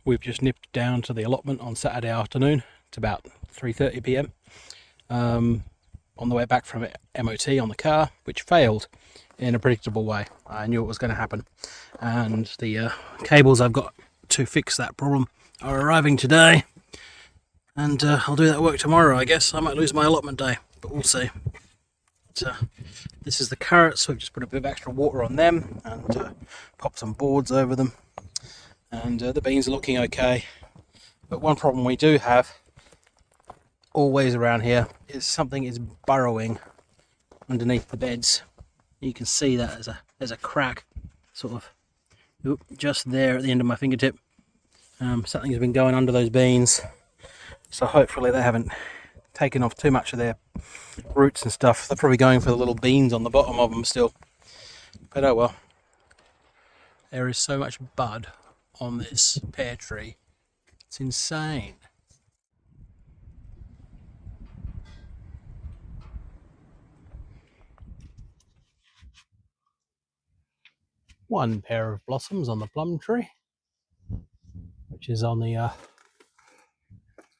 we've just nipped down to the allotment on Saturday afternoon. It's about 3:30 p.m. On the way back from MOT on the car, which failed in a predictable way. I knew it was going to happen, and the cables I've got to fix that problem are arriving today, and I'll do that work tomorrow. I guess I might lose my allotment day, but we'll see. This is the carrots. We've just put a bit of extra water on them and popped some boards over them, and the beans are looking okay. But one problem we do have always around here is something is burrowing underneath the beds. You can see that there's a crack sort of just there at the end of my fingertip. Something has been going under those beans, so hopefully they haven't taken off too much of their roots and stuff. They're probably going for the little beans on the bottom of them still, but oh well. There is so much bud on this pear tree, it's insane. One pair of blossoms on the plum tree, which is on the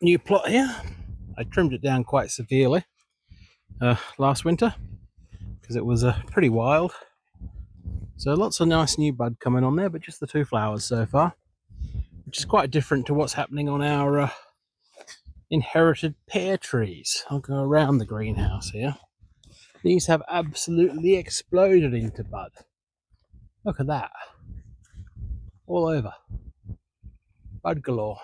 new plot here. I trimmed it down quite severely last winter because it was pretty wild. So lots of nice new bud coming on there, but just the 2 flowers so far, which is quite different to what's happening on our inherited pear trees. I'll go around the greenhouse here. These have absolutely exploded into bud. Look at that. All over. Bud galore.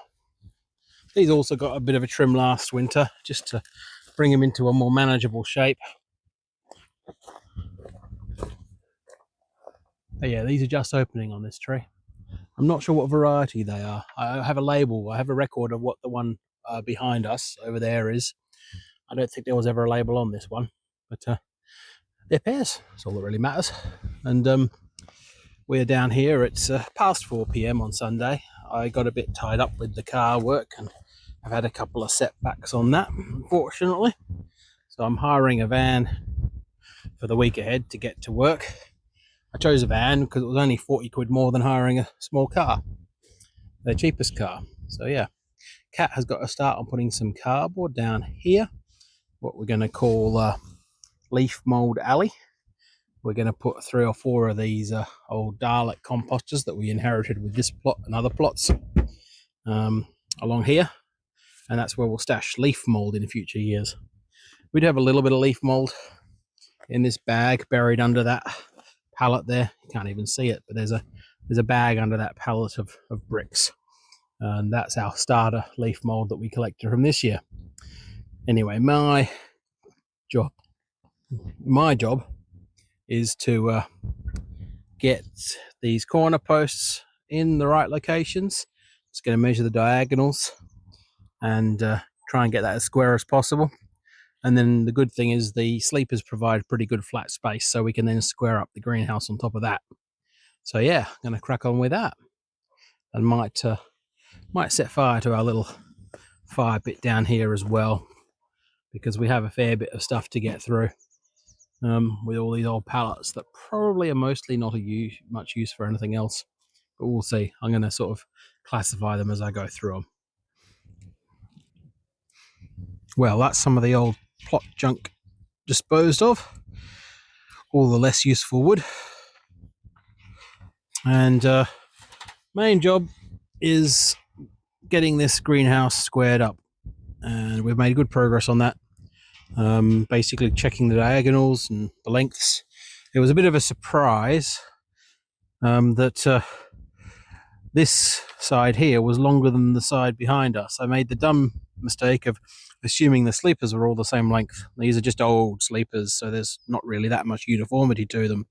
These also got a bit of a trim last winter, just to bring them into a more manageable shape. But yeah, these are just opening on this tree. I'm not sure what variety they are. I have a label, I have a record of what the one behind us over there is. I don't think there was ever a label on this one, but they're pears. That's all that really matters. And we're down here. It's past 4 p.m. on Sunday. I got a bit tied up with the car work, and I've had a couple of setbacks on that, unfortunately. So I'm hiring a van for the week ahead to get to work. I chose a van because it was only 40 quid more than hiring a small car, the cheapest car. So yeah, Kat has got to start on putting some cardboard down here, what we're going to call leaf mould alley. We're going to put 3 or 4 of these old Dalek composters that we inherited with this plot and other plots along here, and that's where we'll stash leaf mould in future years. We do have a little bit of leaf mould in this bag buried under that pallet there. You can't even see it, but there's a bag under that pallet of bricks, and that's our starter leaf mould that we collected from this year. Anyway, my job is to get these corner posts in the right locations. Just going to measure the diagonals and try and get that as square as possible. And then the good thing is the sleepers provide pretty good flat space, so we can then square up the greenhouse on top of that. So yeah, I'm going to crack on with that, and might set fire to our little fire pit down here as well, because we have a fair bit of stuff to get through. With all these old pallets that probably are mostly not much use for anything else, but we'll see. I'm going to sort of classify them as I go through them. Well, that's some of the old plot junk disposed of, all the less useful wood, and main job is getting this greenhouse squared up, and we've made good progress on that. Basically checking the diagonals and the lengths. It was a bit of a surprise that this side here was longer than the side behind us. I made the dumb mistake of assuming the sleepers were all the same length. These are just old sleepers, so there's not really that much uniformity to them.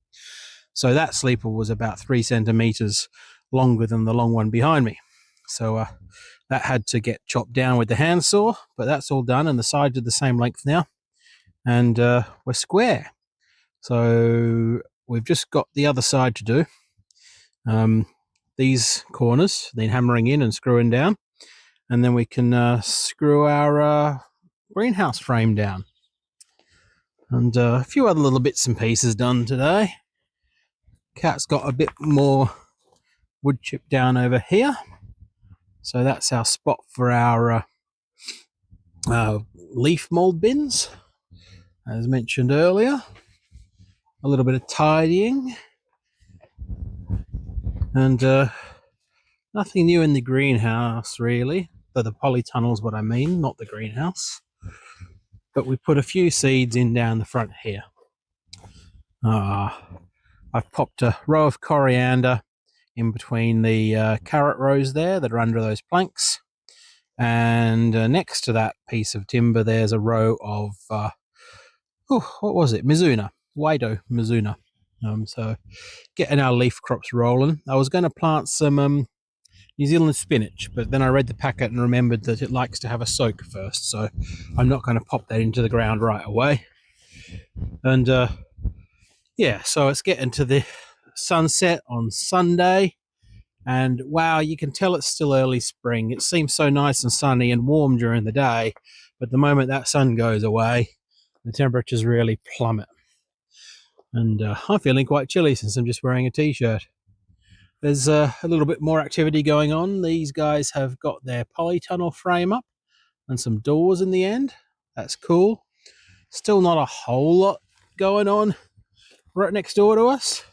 So that sleeper was about 3 centimeters longer than the long one behind me. So that had to get chopped down with the handsaw, but that's all done, and the sides are the same length now, and we're square. So we've just got the other side to do. These corners, then hammering in and screwing down, and then we can screw our greenhouse frame down. And a few other little bits and pieces done today. Kat's got a bit more wood chip down over here. So that's our spot for our leaf mould bins, as mentioned earlier. A little bit of tidying, and nothing new in the greenhouse really. Though the polytunnel's what I mean, not the greenhouse. But we put a few seeds in down the front here. I've popped a row of coriander in between the carrot rows there that are under those planks. And next to that piece of timber, there's a row of, what was it? Mizuna, Wido Mizuna. So getting our leaf crops rolling. I was going to plant some New Zealand spinach, but then I read the packet and remembered that it likes to have a soak first. So I'm not going to pop that into the ground right away. And yeah, so it's getting to the sunset on Sunday. And wow, you can tell it's still early spring. It seems so nice and sunny and warm during the day, but the moment that sun goes away, the temperatures really plummet. And I'm feeling quite chilly since I'm just wearing a t-shirt. There's a little bit more activity going on. These guys have got their polytunnel frame up and some doors in the end. That's cool. Still not a whole lot going on right next door to us.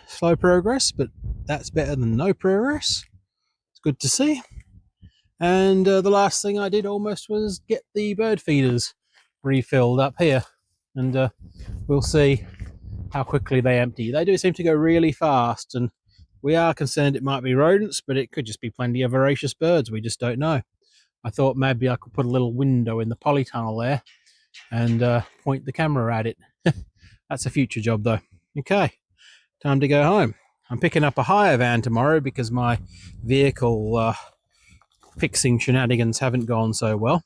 Slow progress, but that's better than no progress. It's good to see. And the last thing I did almost was get the bird feeders refilled up here, and we'll see how quickly they empty. They do seem to go really fast, and we are concerned it might be rodents, but it could just be plenty of voracious birds. We just don't know. I thought maybe I could put a little window in the polytunnel there and point the camera at it. That's a future job though. Okay, time to go home. I'm picking up a hire van tomorrow because my vehicle fixing shenanigans haven't gone so well.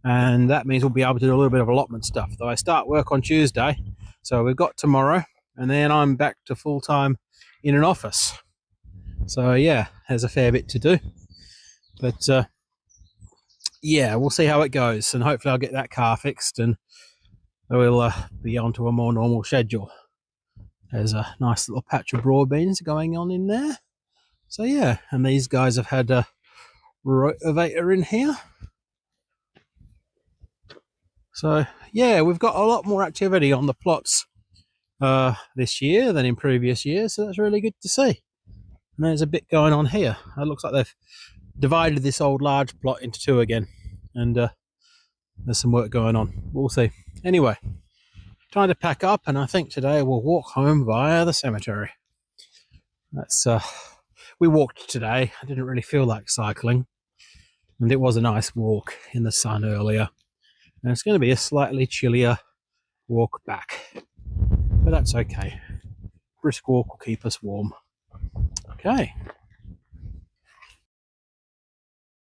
And that means we'll be able to do a little bit of allotment stuff. Though I start work on Tuesday, so we've got tomorrow, and then I'm back to full-time in an office. So yeah, there's a fair bit to do. But yeah, we'll see how it goes, and hopefully I'll get that car fixed and we'll be on to a more normal schedule. There's a nice little patch of broad beans going on in there. So yeah, and these guys have had a rotavator in here. So yeah, we've got a lot more activity on the plots this year than in previous years, so that's really good to see. And there's a bit going on here. It looks like they've divided this old large plot into two again, and there's some work going on. We'll see. Anyway, time to pack up, and I think today we'll walk home via the cemetery. That's we walked today. I didn't really feel like cycling, and it was a nice walk in the sun earlier. And it's going to be a slightly chillier walk back, but that's okay. Brisk walk will keep us warm. Okay.